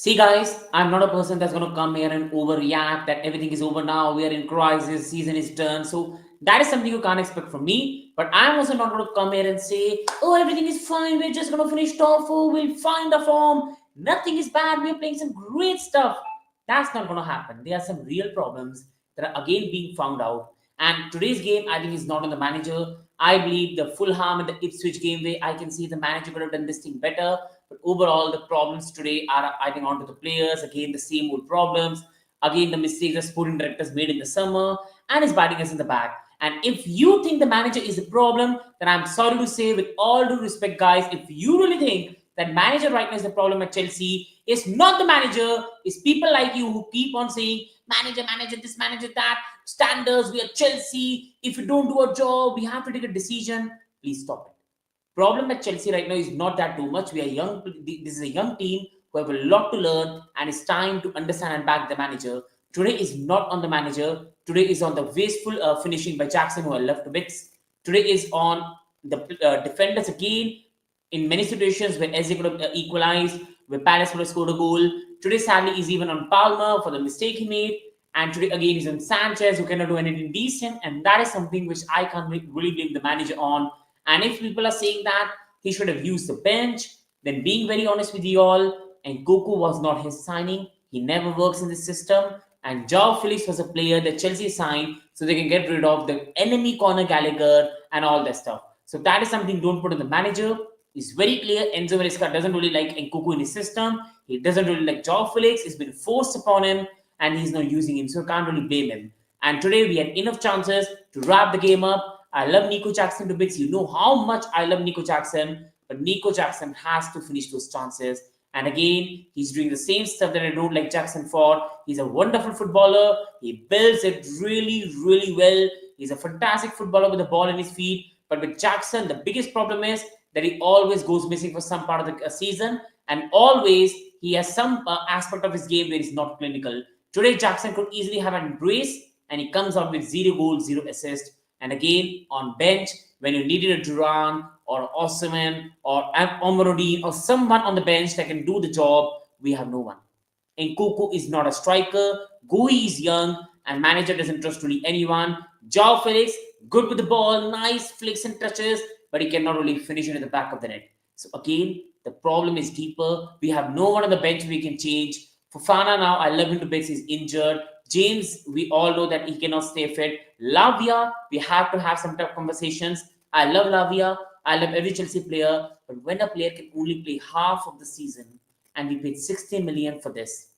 See, guys, I'm not a person that's going to come here and overreact that everything is over now. We are in crisis, season is done. So that is something you can't expect from me. But I'm also not going to come here and say, oh, everything is fine. We're just going to finish top four. We'll find a form. Nothing is bad. We're playing some great stuff. That's not going to happen. There are some real problems that are again being found out. And today's game, I think, is not on the manager. I believe the Fulham and the Ipswich game way, I can see the manager could have done this thing better. But overall, the problems today are, I think, onto the players. Again, the same old problems. Again, the mistakes the sporting directors made in the summer and is biting us in the back. And if you think the manager is the problem, then I'm sorry to say, with all due respect, guys, if you really think that manager right now is the problem at Chelsea, it's not the manager, it's people like you who keep on saying, manager, this, manager, that, standards, we are Chelsea. If you don't do a job, we have to take a decision. Please stop it. Problem at Chelsea right now is not that too much. We are young. This is a young team who have a lot to learn, and it's time to understand and back the manager. Today is not on the manager. Today is on the wasteful finishing by Jackson, who are left to bits. Today is on the defenders again. In many situations where Eze could have equalized, where Palace could have scored a goal. Today, sadly, is even on Palmer for the mistake he made. And today, again, is on Sanchez, who cannot do anything decent. And that is something which I can't really blame the manager on. And if people are saying that he should have used the bench, then being very honest with you all, and Goku was not his signing. He never works in the system. And Joao Felix was a player that Chelsea signed so they can get rid of the enemy Conor Gallagher and all that stuff. So that is something don't put on the manager. It's very clear Enzo Maresca doesn't really like Nkunku in his system. He doesn't really like Joao Felix. It's been forced upon him and he's not using him. So can't really blame him. And today we had enough chances to wrap the game up. I love Nico Jackson to bits. You know how much I love Nico Jackson. But Nico Jackson has to finish those chances. And again, he's doing the same stuff that I don't like Jackson for. He's a wonderful footballer. He builds it really, really well. He's a fantastic footballer with the ball in his feet. But with Jackson, the biggest problem is that he always goes missing for some part of the season. And always he has some aspect of his game where he's not clinical. Today, Jackson could easily have an brace and he comes out with 0 goals, 0 assists. And again, on bench, when you needed a Duran or Osimhen or Omarodin or someone on the bench that can do the job, we have no one. Nkunku is not a striker. Gui is young and manager doesn't trust really anyone. Joao Felix, good with the ball, nice flicks and touches, but he cannot really finish it in the back of the net. So again, the problem is deeper. We have no one on the bench we can change. Fofana now, I love him to bits, he's injured. James, we all know that he cannot stay fit. Lavia, we have to have some tough conversations. I love Lavia. I love every Chelsea player. But when a player can only play half of the season and we paid 60 million for this,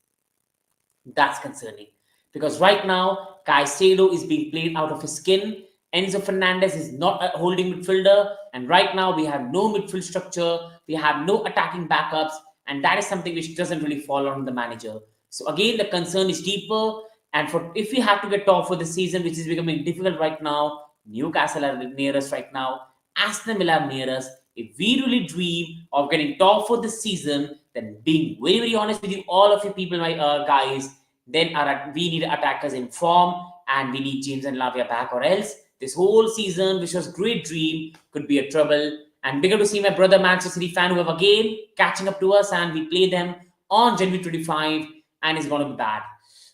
that's concerning. Because right now, Caicedo is being played out of his skin. Enzo Fernandez is not a holding midfielder. And right now, we have no midfield structure. We have no attacking backups. And that is something which doesn't really fall on the manager. So again, the concern is deeper. And for if we have to get top for the season, which is becoming difficult right now, Newcastle are near us right now, Aston Villa are near us. If we really dream of getting top for the season, then being very, very honest with you, all of you people, my guys, then we need attackers in form and we need James and Lavia back, or else this whole season, which was great dream, could be a trouble. And bigger to see my brother Manchester City fan who have again catching up to us, and we play them on January 25, and it's going to be bad.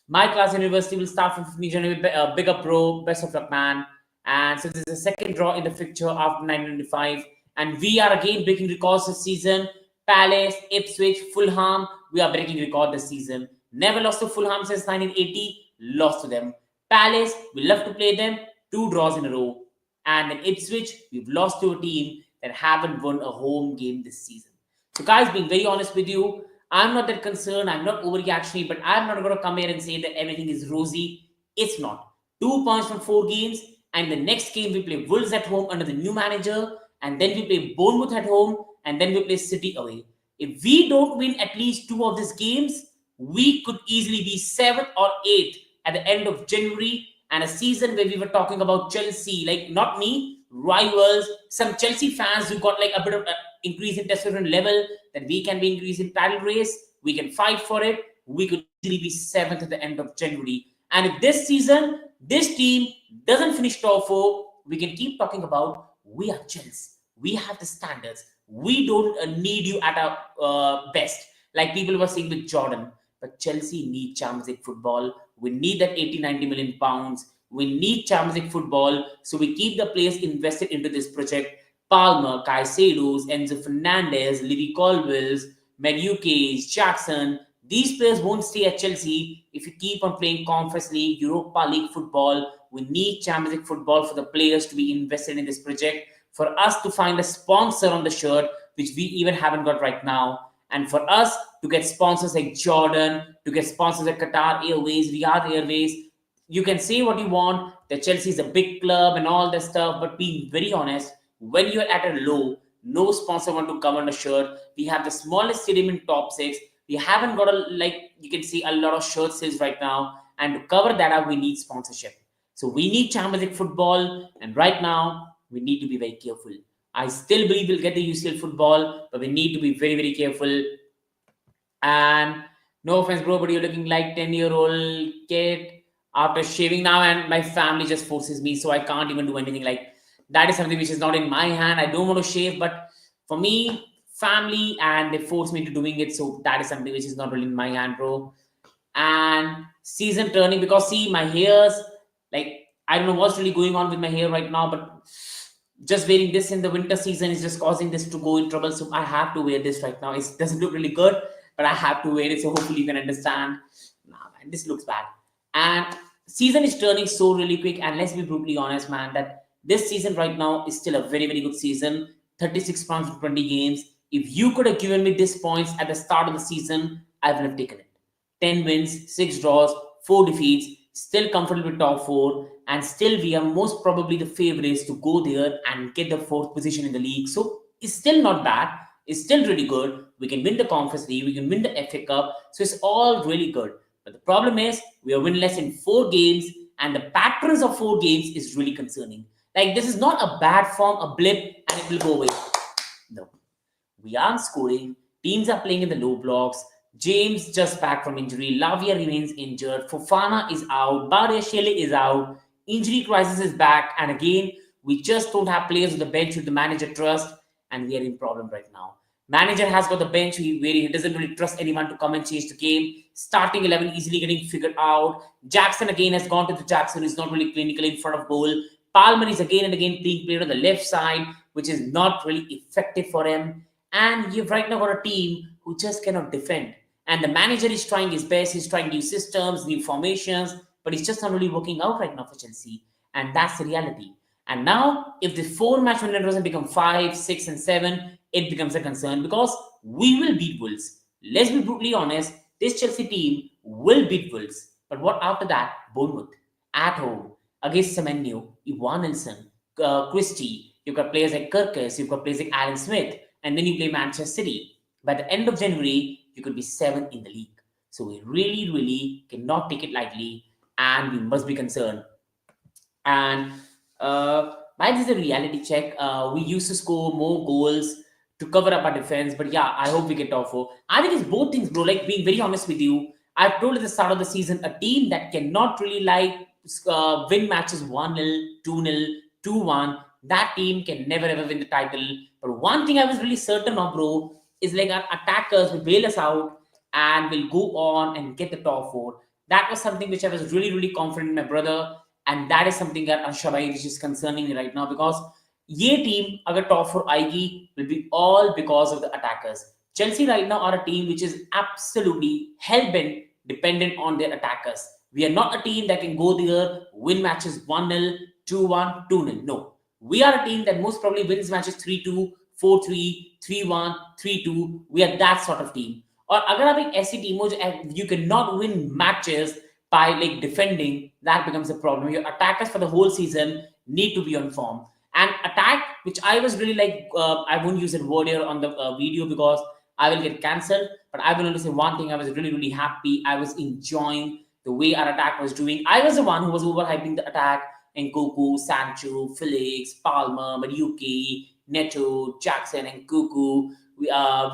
My class university will start from 15 January. Big up, bro. Best of luck, man. And so this is the second draw in the fixture after 1995. And we are again breaking records this season. Palace, Ipswich, Fulham. We are breaking record this season. Never lost to Fulham since 1980. Lost to them. Palace, we love to play them. 2 draws in a row. And in Ipswich, we've lost to a team that haven't won a home game this season. So guys, being very honest with you, I'm not that concerned. I'm not overreactionary, but I'm not going to come here and say that everything is rosy. It's not. 2 points from 4 games. And the next game, we play Wolves at home under the new manager. And then we play Bournemouth at home. And then we play City away. If we don't win at least 2 of these games, we could easily be 7th or 8th at the end of January. And a season where we were talking about Chelsea, like not me, rivals, some Chelsea fans who got like a bit of increase in testosterone level, that we can be increased in title race, we can fight for it, we could easily be 7th at the end of January. And if this season, this team doesn't finish top 4, we can keep talking about we are Chelsea, we have the standards, we don't need you at our best. like people were saying with Jordan. But Chelsea need Champions League football. We need that 80, 90 million pounds. We need Champions League football. So we keep the players invested into this project. Palmer, Caicedo, Enzo Fernandez, Livy Colwills, Madueke, Jackson. These players won't stay at Chelsea if you keep on playing Conference League, Europa League football. We need Champions League football for the players to be invested in this project, for us to find a sponsor on the shirt, which we even haven't got right now, and for us to get sponsors like Jordan, to get sponsors like Qatar Airways, Riyadh Airways. You can say what you want, that Chelsea is a big club and all that stuff, but being very honest, when you're at a low, no sponsor want to come on the shirt. We have the smallest stadium in top six. We haven't got a, like you can see, a lot of shirt sales right now, and to cover that up, we need sponsorship. So we need Champions League football, and right now we need to be very careful. I still believe we'll get the UCL football, but we need to be very, very careful. And no offense, bro, but you're looking like 10-year-old kid after shaving now, and my family just forces me, so I can't even do anything. Like, that is something which is not in my hand. I don't want to shave, but for me, family, and they force me to doing it, so that is something which is not really in my hand, bro. And season turning, because see, my hairs, like, I don't know what's really going on with my hair right now, but just wearing this in the winter season is just causing this to go in trouble. So I have to wear this right now. It doesn't look really good, but I have to wear it. So hopefully you can understand. Nah, man, this looks bad. And season is turning so really quick. And let's be brutally honest, man, that this season right now is still a very, very good season. 36 points from 20 games. If you could have given me these points at the start of the season, I would have taken it. 10 wins, 6 draws, 4 defeats, still comfortable with top 4, and still we are most probably the favorites to go there and get the 4th position in the league. So it's still not bad. It's still really good. We can win the Conference League, we can win the FA Cup. So it's all really good. But the problem is we are winless in 4 games, and the patterns of 4 games is really concerning. Like, this is not a bad form, a blip, and it will go away. No. We aren't scoring. Teams are playing in the low blocks. James just back from injury. Lavia remains injured. Fofana is out. Badiashile is out. Injury crisis is back. And again, we just don't have players on the bench with the manager trust. And we are in problem right now. Manager has got the bench where he doesn't really trust anyone to come and change the game. Starting 11 easily getting figured out. Jackson again has gone to the Jackson. Is not really clinical in front of goal. Palmer is again and again being played on the left side, which is not really effective for him. And you've right now got a team who just cannot defend. And the manager is trying his best. He's trying new systems, new formations, but it's just not really working out right now for Chelsea. And that's the reality. And now, if the 4-match winner doesn't become 5, 6, and 7, it becomes a concern because we will beat Wolves. Let's be brutally honest, this Chelsea team will beat Wolves. But what after that? Bournemouth, at home, against Semenyo, Ivan Nilsson, Christie, you've got players like Kirkus, you've got players like Alan Smith, and then you play Manchester City. By the end of January, you could be 7th in the league. So we really, really cannot take it lightly, and we must be concerned. And why this is a reality check? We used to score more goals to cover up our defense, but yeah, I hope we get top 4. I think it's both things, bro. Like, being very honest with you, I've told at the start of the season, a team that cannot really win matches 1-0, 2-0, 2-1, that team can never ever win the title. But one thing I was really certain of, bro, is like our attackers will bail us out and will go on and get the top 4. That was something which I was really, really confident in my brother. And that is something that Anshabai, which is concerning me right now, because ये team अगर top 4 आएगी will be all because of the attackers. Chelsea right now are a team which is absolutely hell-bent dependent on their attackers. We are not a team that can go there, win matches 1-0, 2-1, 2-0. No. We are a team that most probably wins matches 3-2, 4-3, 3-1, 3-2. We are that sort of team. और अगर आप एक ऐसी team हो जो you cannot win matches by like defending, that becomes a problem. Your attackers for the whole season need to be on form. And attack, which I was really like, I won't use that word here on the video because I will get cancelled. But I will only say one thing: I was really, really happy. I was enjoying the way our attack was doing. I was the one who was overhyping the attack. And Nkunku, Sancho, Felix, Palmer, Madueke, Neto, Jackson, and Kuku. We have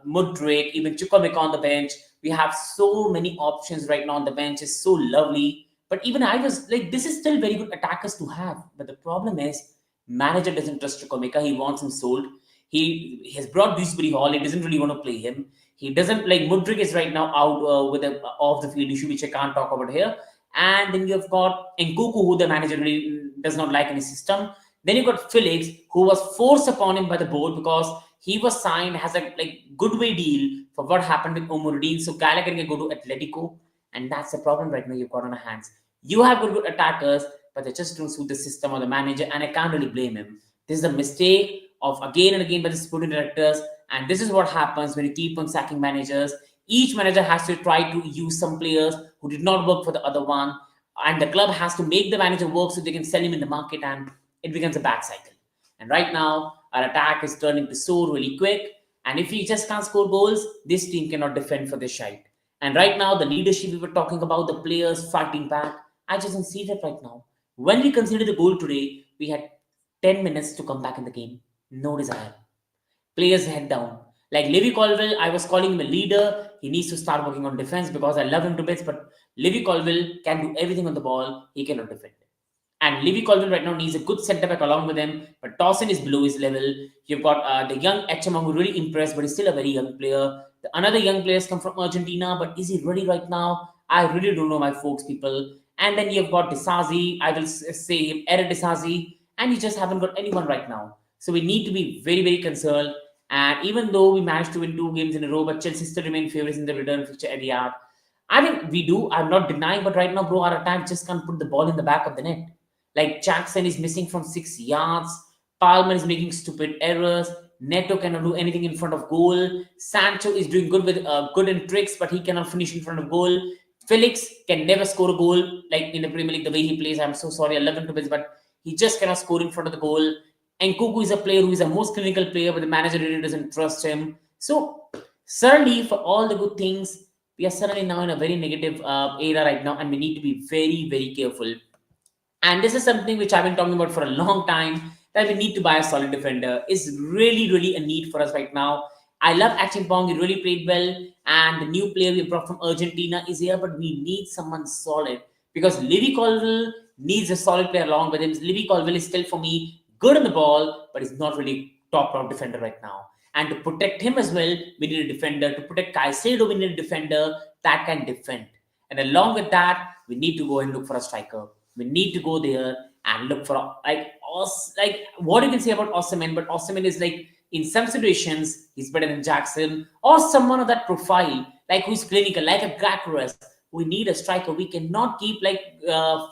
Mudryk, even Chukwuemeka on the bench. We have so many options right now on the bench. It's so lovely. But even I was like, this is still very good attackers to have. But the problem is, manager doesn't trust Chukwuemeka. He wants him sold. He has brought Dewsbury Hall. He doesn't really want to play him. He doesn't like Mudrik is right now out with a off the field issue, which I can't talk about here. And then you've got Nkuku, who the manager really does not like in his system. Then you've got Felix, who was forced upon him by the board because he was signed, has a like goodway deal for what happened with Omurdin. So Gallagher can go to Atletico, and that's the problem right now you've got on your hands. You have good attackers, but they just don't suit the system or the manager, and I can't really blame him. This is a mistake of again and again by the sporting directors, and this is what happens when you keep on sacking managers. Each manager has to try to use some players who did not work for the other one, and the club has to make the manager work so they can sell him in the market, and it becomes a bad cycle. And right now, our attack is turning to soar really quick. And if we just can't score goals, this team cannot defend for this shite. And right now, the leadership we were talking about, the players fighting back, I just don't see that right now. When we considered the goal today, we had 10 minutes to come back in the game. No desire. Players head down. Like Levy Colville, I was calling him a leader. He needs to start working on defense because I love him to bits. But Levy Colville can do everything on the ball. He cannot defend. And Levy Colville right now needs a good centre back along with him. But Dawson is below his level. You've got the young Echamong who really impressed, but he's still a very young player. Another young players come from Argentina, but is he ready right now? I really don't know, my folks, people. And then you've got Disasi. I will say him, Eric Disasi, and you just haven't got anyone right now. So we need to be very, very concerned. And even though we managed to win 2 games in a row, but Chelsea still remain favourites in the return fixture at the yard. I mean, we do. I'm not denying, but right now, bro, our attack just can't put the ball in the back of the net. Like Jackson is missing from 6 yards. Palmer is making stupid errors. Neto cannot do anything in front of goal. Sancho is doing good with good in tricks, but he cannot finish in front of goal. Felix can never score a goal like in the Premier League the way he plays. I'm so sorry, I love him to bits, but he just cannot score in front of the goal. And Kuku is a player who is a most clinical player, but the manager really doesn't trust him. So certainly, for all the good things, we are suddenly now in a very negative era right now, and we need to be very, very careful. And this is something which I've been talking about for a long time, that we need to buy a solid defender. Is really, really a need for us right now. I love Achimpong. He really played well. And the new player we brought from Argentina is here, but we need someone solid because Levy Colville needs a solid player along with him. Levy Colville is still, for me, good on the ball, but he's not really top defender right now. And to protect him as well, we need a defender. To protect Caicedo, we need a defender that can defend. And along with that, we need to go and look for a striker. We need to go there and look for like what you can say about Osimhen, but Osimhen is like in some situations he's better than Jackson or someone of that profile, like who's clinical, like a Gracares. We need a striker. We cannot keep like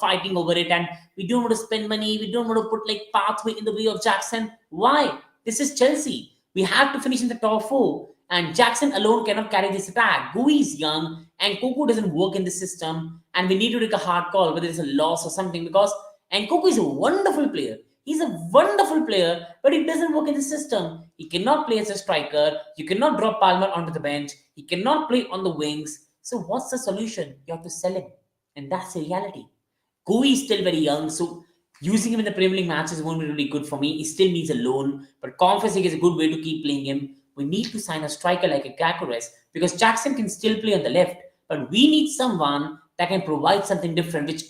fighting over it, and we don't want to spend money. We don't want to put like pathway in the way of Jackson. Why? This is Chelsea. We have to finish in the top four, and Jackson alone cannot carry this attack. Gui is young, and Coco doesn't work in the system, and we need to take a hard call whether it's a loss or something because and Coco is a wonderful player. He's a wonderful player, but he doesn't work in the system. He cannot play as a striker. You cannot drop Palmer onto the bench. He cannot play on the wings. So what's the solution? You have to sell him, and that's the reality. Gui is still very young, so using him in the Premier League matches won't be really good for me. He still needs a loan, but Conference League is a good way to keep playing him. We need to sign a striker like a Gyökeres because Jackson can still play on the left, but we need someone that can provide something different, which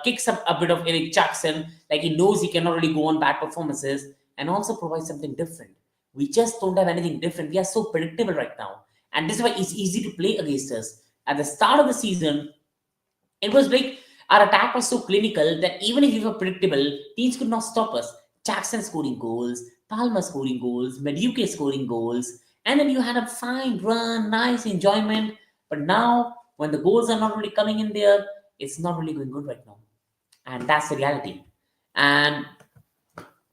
kicks up a bit of Eric Jackson, like he knows he cannot really go on bad performances, and also provide something different. We just don't have anything different. We are so predictable right now, and this is why it's easy to play against us. At the start of the season, it was like our attack was so clinical that even if we were predictable, teams could not stop us. Jackson scoring goals, Palmer scoring goals, Madueke scoring goals, and then you had a fine run, nice enjoyment. But now, when the goals are not really coming in there, it's not really going good right now. And that's the reality. And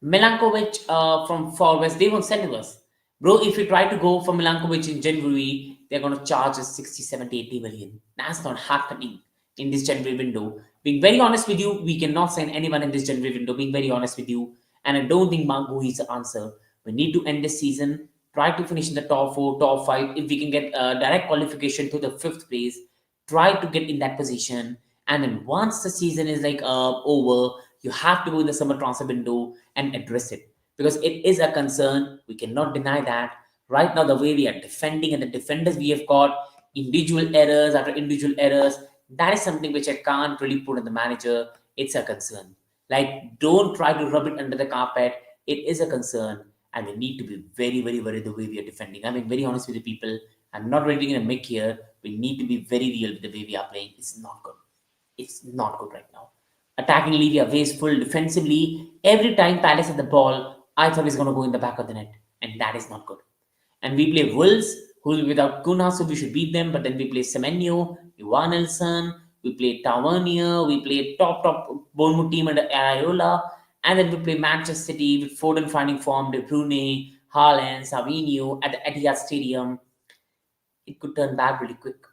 Milankovic from Forwest, they won't send us. Bro, if you try to go for Milankovic in January, they're going to charge us 60, 70, 80 million. That's not happening in this January window. Being very honest with you, we cannot sign anyone in this January window. Being very honest with you. And I don't think Mango is the answer. We need to end this season, try to finish in the top four, top five. If we can get a direct qualification to the fifth place, try to get in that position. And then once the season is like over, you have to go in the summer transfer window and address it because it is a concern. We cannot deny that. Right now, the way we are defending and the defenders we have got, individual errors after individual errors, that is something which I can't really put on the manager. It's a concern. Like, don't try to rub it under the carpet. It is a concern. and we need to be very, very worried the way we are defending. I mean, very honest with the people. I'm not reading in a mic here. We need to be very real with the way we are playing. It's not good. It's not good right now. Attackingly, we are wasteful. Defensively, every time Palace had the ball, I thought he's going to go in the back of the net, and that is not good. And we play Wolves, who without Kuna, so we should beat them. But then we play Semenyo, Nelson, we play Tavernier, we play top Bournemouth team under Areola, and then we play Manchester City with Foden finding form, De Bruyne, Haaland, Savinho at the Etihad Stadium. It could turn bad really quick.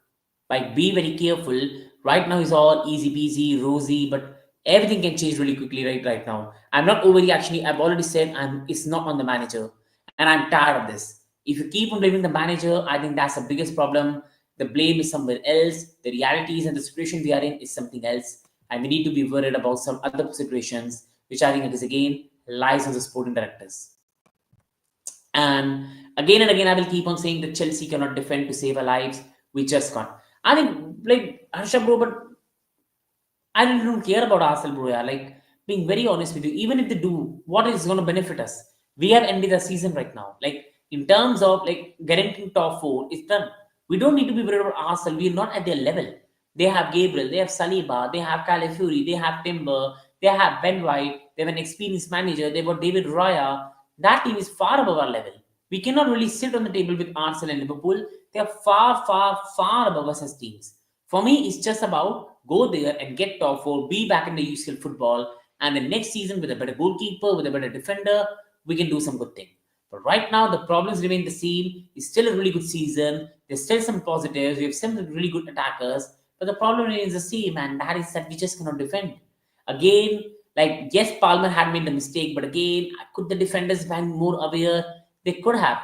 Like, be very careful. Right now is all easy peasy, rosy, but everything can change really quickly right now. I'm not overreactioning. I've already said it's not on the manager, and I'm tired of this. If you keep on blaming the manager, I think that's the biggest problem. The blame is somewhere else. The realities and the situation we are in is something else, and we need to be worried about some other situations, which I think it is again lies on the sporting directors. And again, I will keep on saying that Chelsea cannot defend to save our lives. We just can't. I think, like, Harsha bro, but I really don't care about Arsenal, bro. Yeah. Like, being very honest with you, even if they do, what is going to benefit us? We have ended the season right now. Like, in terms of like guaranteeing top four, it's done. We don't need to be worried about Arsenal. We're not at their level. They have Gabriel, they have Saliba, they have Calafiori, they have Timber, they have Ben White, they have an experienced manager, they've got David Raya. That team is far above our level. We cannot really sit on the table with Arsenal and Liverpool. They are far, far, far above us as teams. For me, it's just about go there and get top four, be back in the UCL football, and the next season with a better goalkeeper, with a better defender, we can do some good thing. But right now, the problems remain the same. It's still a really good season. There's still some positives. We have some really good attackers, but the problem remains the same, and that is that we just cannot defend. Again, like, yes, Palmer had made the mistake, but again, could the defenders been more aware? They could have.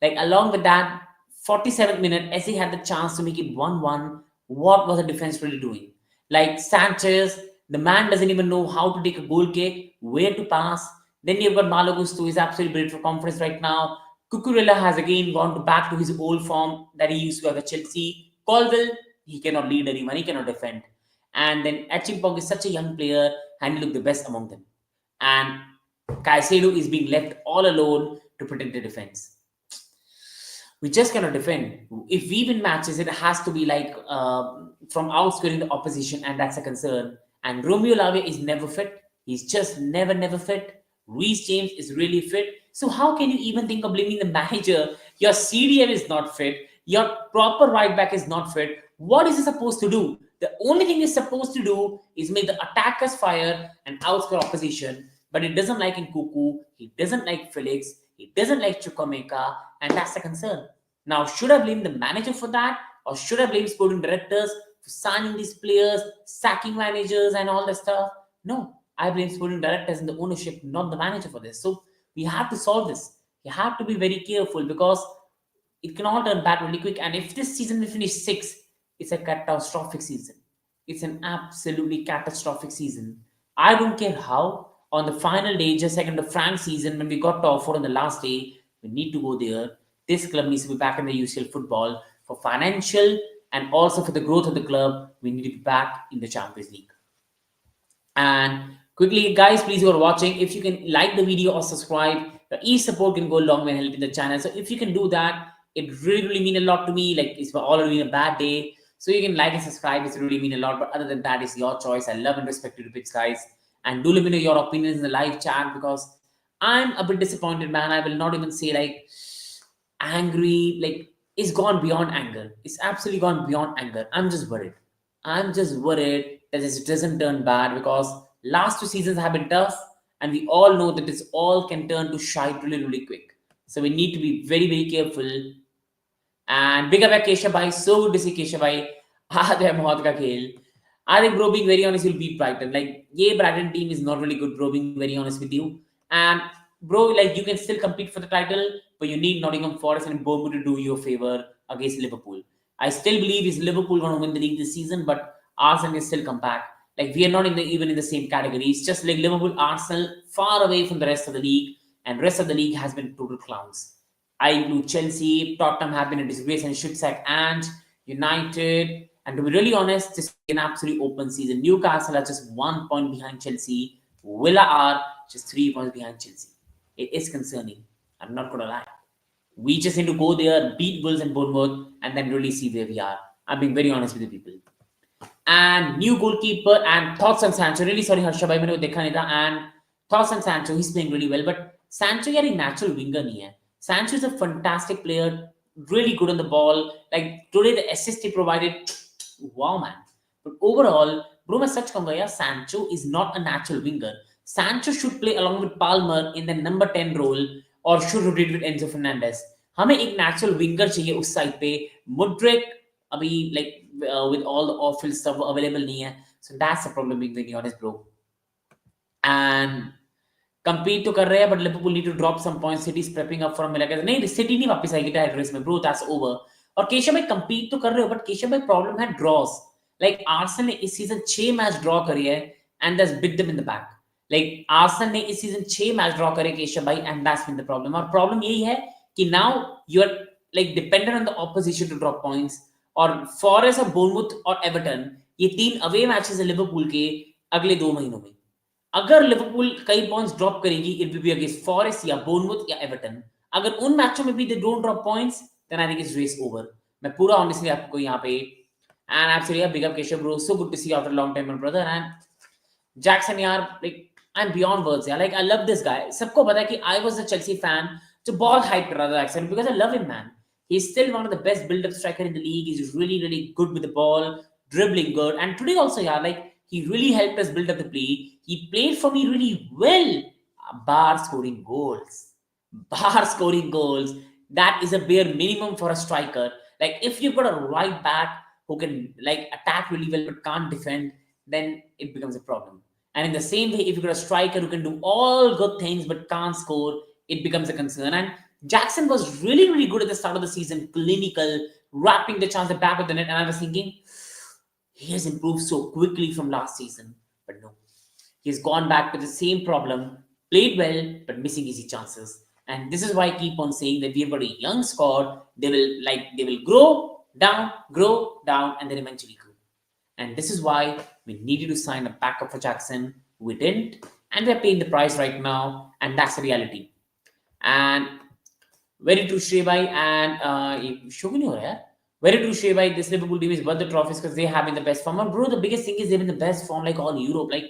Like, along with that, 47th minute, Essie had the chance to make it 1-1. What was the defense really doing? Like, Sanchez, the man doesn't even know how to take a goal kick, where to pass. Then you've got Malo Gusto, who is absolutely built for confidence right now. Cucurella has again gone back to his old form that he used to have at Chelsea. Colville, he cannot lead anyone, he cannot defend. And then Achimpong is such a young player, and he looked the best among them. And Caicedo is being left all alone to protect the defense. We just cannot defend. If we win matches, it has to be like from outscoring the opposition, and that's a concern. And Romeo Lavia is never fit. He's just never fit. Reece James is really fit. So how can you even think of blaming the manager? Your CDM is not fit. Your proper right back is not fit. What is he supposed to do? The only thing he's supposed to do is make the attackers fire and outscore opposition. But it doesn't like Nkunku. He doesn't like Felix. He doesn't like Chukwuemeka, and that's a concern. Now, should I blame the manager for that, or should I blame sporting directors for signing these players, sacking managers, and all that stuff? No, I blame sporting directors and the ownership, not the manager, for this. So we have to solve this. You have to be very careful, because it can all turn bad really quick. And if this season we finish sixth, it's a catastrophic season. It's an absolutely catastrophic season. I don't care how. On the final day, just like in the Frank season, when we got top four on the last day, we need to go there. This club needs to be back in the UCL football for financial and also for the growth of the club. We need to be back in the Champions League. And quickly, guys, please, who are watching, if you can like the video or subscribe, each support can go a long way in helping the channel. So if you can do that, it really mean a lot to me. Like, it's already been a bad day, so you can like and subscribe. It's really mean a lot. But other than that, it's your choice. I love and respect you to bits, guys. And do let me know your opinions in the live chat, because I'm a bit disappointed, man. I will not even say like angry. Like, it's gone beyond anger. It's absolutely gone beyond anger. I'm just worried. I'm just worried that this doesn't turn bad, because last two seasons have been tough, and we all know that this all can turn to shite really quick. So we need to be very careful. And big up Kesha Bhai. So good to see Kesha Bhai. आज है मौत का खेल. I think, bro, being very honest, you'll beat Brighton. Like, yeah, Brighton team is not really good, bro, being very honest with you. And, bro, like, you can still compete for the title, but you need Nottingham Forest and Bournemouth to do you a favor against Liverpool. I still believe is Liverpool going to win the league this season, but Arsenal can still come back. Like, we are not even in the same category. It's just like Liverpool, Arsenal, far away from the rest of the league, and rest of the league has been total clowns. I include Chelsea, Tottenham have been a disgrace and should sack, and United. And to be really honest, this is an absolutely open season. Newcastle are just 1 point behind Chelsea. Villa are just 3 points behind Chelsea. It is concerning. I'm not gonna lie. We just need to go there, beat Wolves and Bournemouth, and then really see where we are. I'm being very honest with you people. And new goalkeeper and thoughts on Sancho. Really sorry, Harsha bhai, मैंने वो देखा नहीं था. And thoughts on Sancho. He's playing really well, but Sancho यार एक natural winger नहीं है. Sancho is a fantastic player, really good on the ball. Like today the assist he provided, wow man. But overall, bro, मैं सच कहूँगा यार, Sancho is not a natural winger. Sancho should play along with Palmer in the number 10 role or should rotate with Enzo Fernandez. हमें एक natural winger चाहिए उस side पे. Mudryk अभी like with all the awful stuff available नहीं है. So that's the problem, being very honest, bro. And compete तो कर रहे हैं, but Liverpool need to drop some points. City is prepping up for a मिला नहीं, City नहीं वापस आएगी टाइटल रेस में, bro. That's over. और केशव भाई compete तो कर रहे हो, but केशव भाई problem है draws. Like Arsenal ने इस सीजन 6 मैच ड्रॉ करी है and that's bit them in the back. Like Arsenal ने इस सीजन 6 मैच ड्रॉ करे केशव भाई, and that's been the problem. और प्रॉब्लम यही है कि now you are like dependent on the opposition to drop points. और फॉरेस्ट और बोर्नमूथ और एवर्टन, ये 3 अवे मैचेस है लिवरपूल के अगले 2 महीनों में. अगर लिवरपूल कई पॉइंट्स ड्रॉप करेगी, it will be against Forest या बोर्नमूथ या एवर्टन. अगर उन मैचों में भी they don't drop points, then I think it's race over. मैं पूरा ऑनेस्टली आपको यहाँ पे and absolutely big up Keshav bro, so good to see after long time brother. And Jackson यार, like I am beyond words यार, like I love this guy. सबको पता है कि I was a Chelsea fan जो बहुत हाइप कर रहा था Jackson, because I love him man. He's still one of the best build-up striker in the league. He's really, really good with the ball, dribbling good. And today also, yeah, like he really helped us build up the play. He played for me really well. Bar scoring goals. Bar scoring goals. That is a bare minimum for a striker. Like if you've got a right back who can like attack really well but can't defend, then it becomes a problem. And in the same way, if you've got a striker who can do all good things but can't score, it becomes a concern. And Jackson was really, really good at the start of the season, clinical, wrapping the chance at back of the net. And I was thinking, he has improved so quickly from last season. But no, he's gone back to the same problem, played well, but missing easy chances. And this is why I keep on saying that we've got a young squad. They will grow down, and then eventually grow. And this is why we needed to sign a backup for Jackson. We didn't, and we're paying the price right now, and that's the reality. And very true, Shrey bhai. And show me no, very true, Shrey bhai. This Liverpool team is worth the trophies because they have been the best form. And bro, the biggest thing is they're in the best form like all Europe. Like,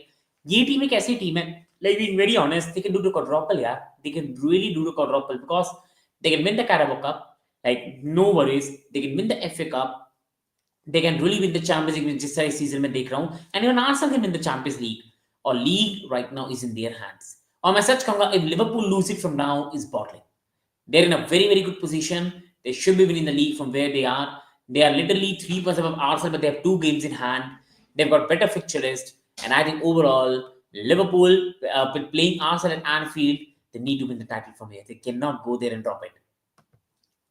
ये team एक ऐसी team है. Like being very honest, they can do the quadruple, yeah. They can really do the quadruple because they can win the Carabao Cup. Like no worries, they can win the FA Cup. They can really win the Champions League, जिस सारी season में देख रहा हूँ. And even Arsenal can win the Champions League. Or league right now is in their hands. और मैं सच कहूँगा, if Liverpool lose it from now, is bottling. They're in a very, very good position. They should be winning the league from where they are. They are literally 3 points above Arsenal, but they have 2 games in hand. They've got better fixture list. And I think overall, Liverpool, with playing Arsenal at Anfield, they need to win the title from here. They cannot go there and drop it.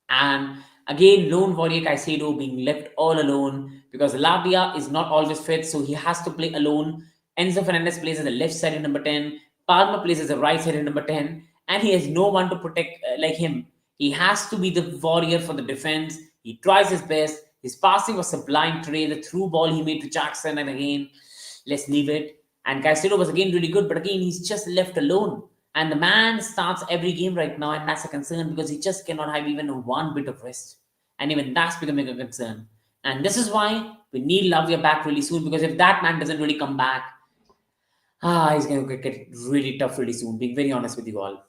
And again, lone warrior Caicedo being left all alone because Lavia is not always fit, so he has to play alone. Enzo Fernandez plays at the left side in number 10. Palmer plays as the right side in number 10. And he has no one to protect like him. He has to be the warrior for the defense. He tries his best. His passing was sublime today. The through ball he made to Jackson, and again, let's leave it. And Caicedo was again really good, but again, he's just left alone. And the man starts every game right now, and that's a concern because he just cannot have even one bit of rest. And even that's becoming a concern. And this is why we need Lavia back really soon, because if that man doesn't really come back, he's going to get really tough really soon, being very honest with you all.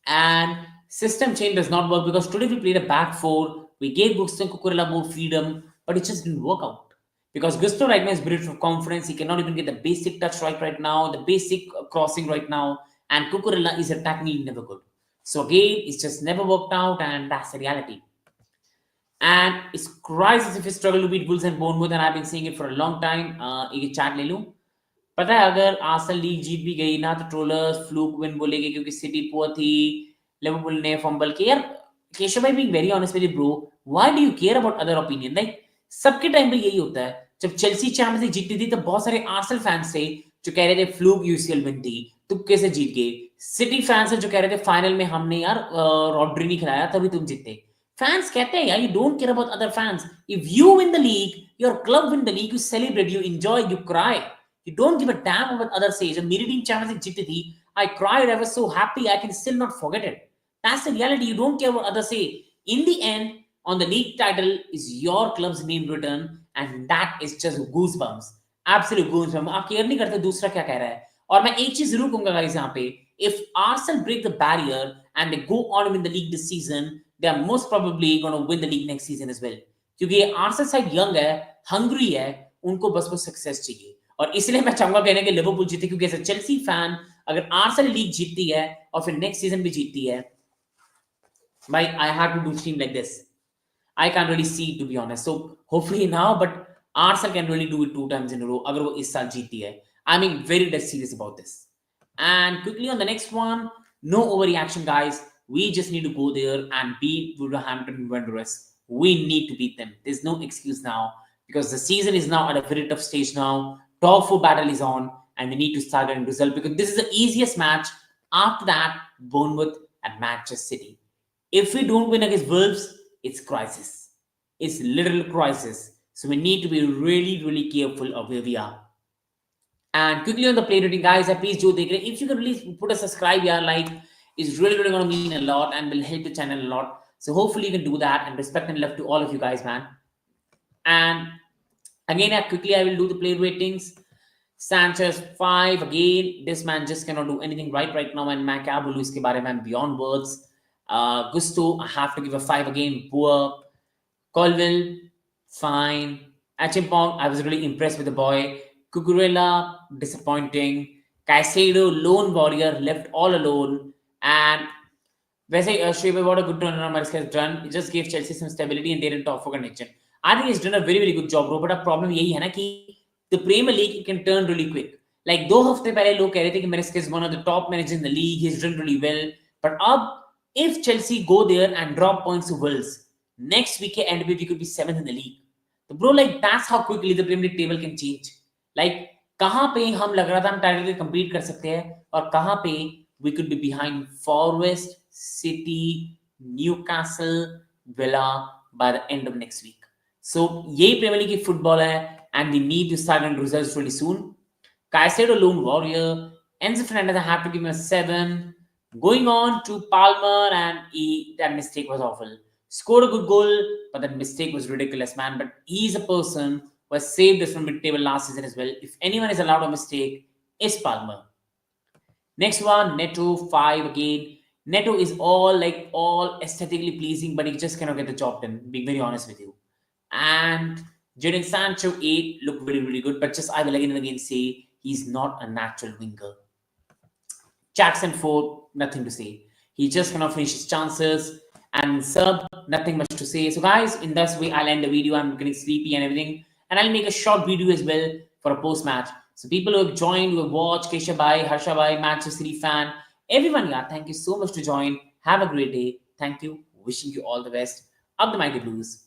And system change does not work because today we played a back 4. We gave Gusto and Cucurella more freedom, but it just didn't work out. Because Gusto right now is built for confidence. He cannot even get the basic touch right now, the basic crossing right now. And Cucurella is attackingly never good. So again, it's just never worked out, and that's the reality. And it's crisis if you struggle to beat Wolves and Bournemouth, and I've been saying it for a long time. एक chat ले लूं. पता है अगर Arsenal league जीत भी गई ना तो ट्रोलर्स फ्लूक विन बोलेंगे क्योंकि सिटी पुअर थी, लिवरपूल ने फंबल किया. यार केशव भाई, being very honest with you bro, why do you care about other opinion? Like सबके टाइम पे यही होता है. जब चेल्सी चैंपियंस लीग जीतती थी तो बहुत सारे आर्सेनल फैंस थे जो कह रहे थे फ्लूक यूसीएल विन थी, तुक्के से जीत गए. सिटी फैंस जो कह रहे थे फाइनल में हमने यार रॉड्री नहीं खिलाया तभी तुम जीते. फैंस कहते हैं यार, you don't care about other fans. If you win the league, your club win the league, you celebrate, you enjoy, you cry. You don't give a damn what others say. जब मेरी team champions league जीती थी, I cried. I was so happy. I can still not forget it. That's the reality. You don't care what others say. In the end, on the league title is your club's name written, and that is just goosebumps. Absolute goosebumps. आप care नहीं करते दूसरा क्या कह रहा है. और मैं एक चीज जरूर कहूंगा गाइस यहाँ पे, if Arsenal break the barrier and they go on to win the league this season, they are most probably going to win the league next season as well. क्योंकि ये आर्सेनल साइड यंग है, hungry है, उनको बस वो success चाहिए. और इसलिए मैं चाहूंगा कहने कि लिवरपूल जीते, क्योंकि एज अ चेल्सी फैन अगर आर्सेनल लीग जीतती है और फिर नेक्स्ट सीजन भी जीतती है, भाई I had to do stream like this. I can't really see it, to be honest. So hopefully now, but Arsenal can really do it 2 times in a row अगर वो इस साल जीतती है. I mean very dead serious about this. And quickly on the next one, no overreaction guys. We just need to go there and beat Wolverhampton Wanderers. We need to beat them. There's no excuse now, because the season is now at a very tough stage now. Top 4 battle is on, and we need to start getting result, because this is the easiest match. After that, Bournemouth and Manchester City. If we don't win against Wolves, it's crisis. It's literal crisis. So we need to be really, really careful of where we are. And quickly on the play rating, guys, please do take it. If you can really put a subscribe, yeah, like, it's really, really going to mean a lot and will help the channel a lot. So hopefully you can do that, and respect and love to all of you guys, man. And again, quickly I will do the play ratings. Sanchez 5 again. This man just cannot do anything right now, and मैं क्या बोलूँ इसके बारे में, beyond words. Gusto, I have to give a 5 again. Poor. Colville, fine. Achimpong, I was really impressed with the boy. Cucurella, disappointing. Caicedo, lone warrior, left all alone. And वैसे Shreya, what a good turnaround has done. It just gave Chelsea some stability and they're in top 4 connection. I think he's done a very, very good job, bro. But a problem यही है ना कि the Premier League can turn really quick. Like 2 हफ्ते पहले लोग कह रहे थे कि Maresca is one of the top managers in the league. He's done really well. But अब, if Chelsea go there and drop points to Wolves, next week end we could be 7th in the league. So bro, like that's how quickly the Premier League table can change. Like कहाँ पे हम लग रहा था हम title पे compete कर सकते हैं, और कहाँ पे we could be behind Forest, City, Newcastle, Villa by the end of next week. So यही Premier League की football है, and we need to start on results really soon. Caicedo, lone warrior. Enzo Fernandez, I have to give him a 7. Going on to Palmer, and that mistake was awful. Scored a good goal, but that mistake was ridiculous, man. But he's a person who has saved us from mid-table last season as well. If anyone is allowed a mistake, it's Palmer. Next one, Neto 5 again. Neto is all aesthetically pleasing, but he just cannot get the job done, being very honest with you. And Jadon Sancho 8 looked really, really good, but just I will again and again say he's not a natural winger. Jackson 4, nothing to say. He just cannot finish his chances. And Sub, nothing much to say. So guys, in this way, I'll end the video. I'm getting sleepy and everything. And I'll make a short video as well for a post-match. So people who have joined, who have watched, Kesha Bhai, Harsha Bhai, Manchester City fan, everyone, yeah, thank you so much to join. Have a great day. Thank you. Wishing you all the best. Up the Mighty Blues.